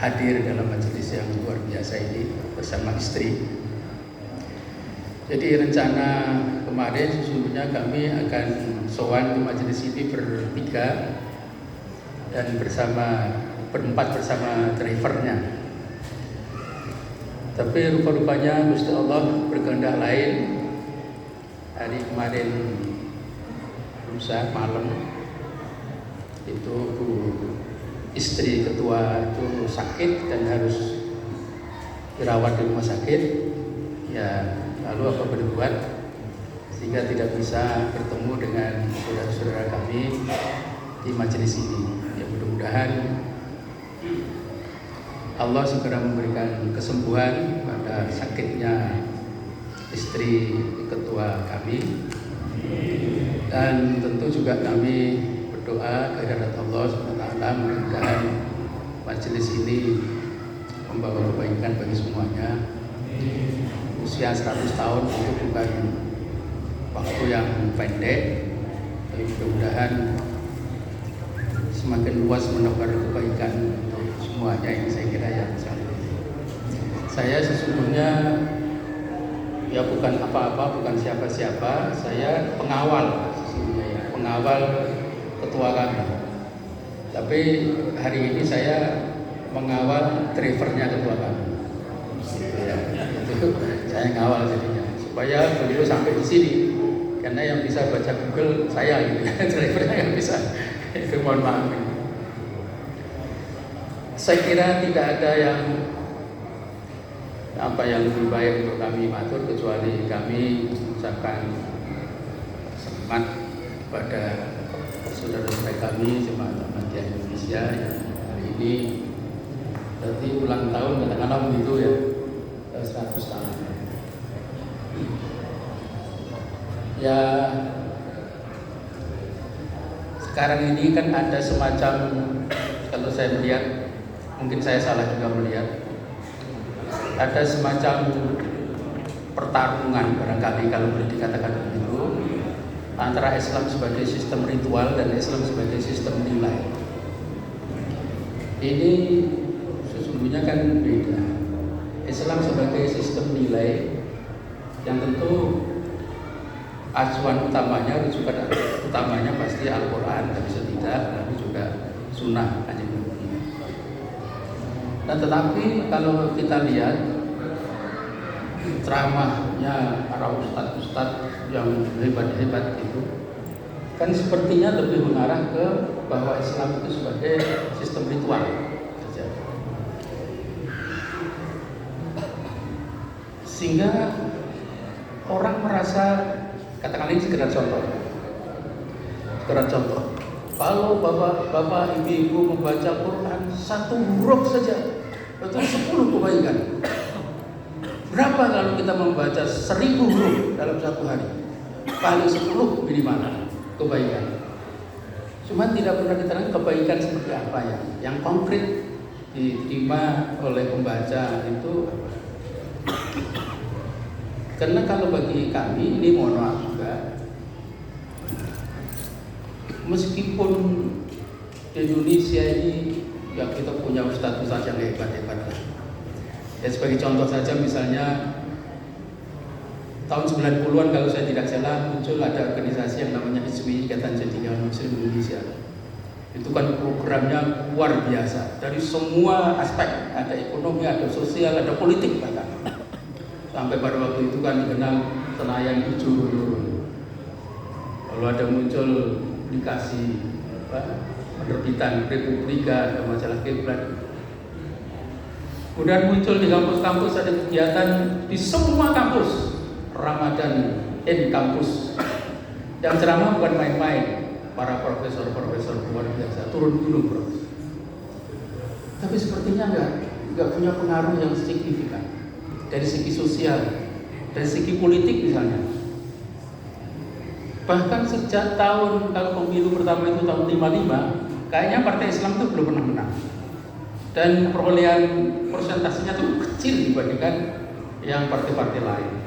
hadir dalam majelis yang luar biasa ini bersama istri. Jadi rencana kemarin sesungguhnya kami akan sowan ke majelis ini bertiga dan berempat bersama drivernya. Tapi rupa-rupanya Gusti Allah berkehendak lain. Hari kemarin lusa malam itu Bu istri ketua itu sakit dan harus dirawat di rumah sakit. Ya, lalu apa boleh buat, sehingga tidak bisa bertemu dengan saudara-saudara kami di majelis ini. Ya, mudah-mudahan Allah segera memberikan kesembuhan pada sakitnya istri ketua kami. Dan tentu juga kami berdoa kehadirat Allah SWT, mudah-mudahan majelis ini membawa kebaikan bagi semuanya. Usia 100 tahun itu bukan waktu yang pendek, tapi mudah-mudahan semakin luas menebar kebaikan untuk semuanya. Yang saya kira yang saya sesungguhnya ya bukan apa-apa, bukan siapa-siapa. Saya pengawal sesungguhnya, ya, pengawal ketua kami. Tapi hari ini saya mengawal drivernya ketua kami. Ya, itu saya ngawal jadinya supaya beliau sampai di sini, karena yang bisa baca Google saya gitu ya, drivernya yang bisa. Itu mohon maaf. Saya kira tidak ada yang lebih baik untuk kami matur kecuali kami mengucapkan semangat kepada saudara-saudara kami jemaat Ahmadiyah Indonesia yang hari ini berarti ulang tahun katakanlah begitu ya, 100 tahun. Ya, sekarang ini kan ada semacam, kalau saya melihat, mungkin saya salah juga melihat, ada semacam pertarungan barangkali kalau boleh dikatakan begitu, antara Islam sebagai sistem ritual dan Islam sebagai sistem nilai. Ini sesungguhnya kan beda. Islam sebagai sistem nilai yang tentu acuan utamanya, rujukan utamanya pasti Al-Quran, tapi tapi juga Sunnah Kanjeng Nabi. Nah, tetapi kalau kita lihat ceramahnya para ustadz-ustadz yang hebat-hebat itu, kan sepertinya lebih mengarah ke bahwa Islam itu sebagai sistem ritual saja. Sehingga orang merasa, katakan ini sekedar contoh. Kalau bapak ibu membaca Quran satu huruf saja, itu 10 kebaikan. Berapa kalau kita membaca 1000 huruf dalam satu hari? Paling 10 minimal kebaikan. Cuma tidak pernah diterangkan kebaikan seperti apa ya, yang konkret diterima oleh pembaca itu. Karena kalau bagi kami, ini mohon maaf juga, meskipun di Indonesia ini ya kita punya ustadz-ustadz yang hebat-hebat lah. Ya sebagai contoh saja misalnya tahun 90-an kalau saya tidak salah muncul ada organisasi yang namanya ISMI, Ikatan Cendekiawan Muslim Indonesia. Itu kan programnya luar biasa dari semua aspek, ada ekonomi, ada sosial, ada politik bahkan. Sampai pada waktu itu kan dikenal Senayan hijau turun. Lalu ada muncul dikasih penerbitan Republika, ada majalah Kiblat. Kemudian muncul di kampus-kampus ada kegiatan di semua kampus, Ramadan in kampus. Yang ceramah bukan main-main, para profesor-profesor luar biasa turun gunung bro. Tapi sepertinya nggak punya pengaruh yang signifikan dari segi sosial, dari segi politik misalnya. Bahkan sejak tahun, kalau pemilu pertama itu tahun 55, kayaknya Partai Islam itu belum pernah menang. Dan perolehan persentasenya itu kecil dibandingkan yang partai-partai lain.